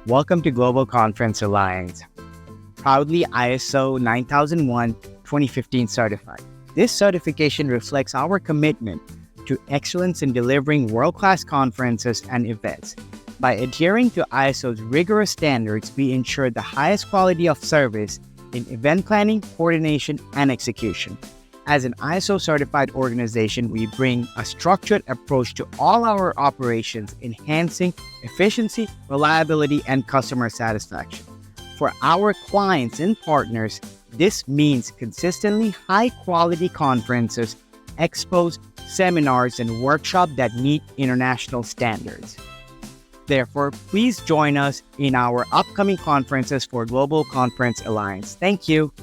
Welcome to Global Conference Alliance, proudly ISO 9001-2015 certified. This certification reflects our commitment to excellence in delivering world-class conferences and events. By adhering to ISO's rigorous standards, we ensure the highest quality of service in event planning, coordination, and execution. As an ISO-certified organization, we bring a structured approach to all our operations, enhancing efficiency, reliability, and customer satisfaction. For our clients and partners, this means consistently high-quality conferences, expos, seminars, and workshops that meet international standards. Therefore, please join us in our upcoming conferences for Global Conference Alliance. Thank you.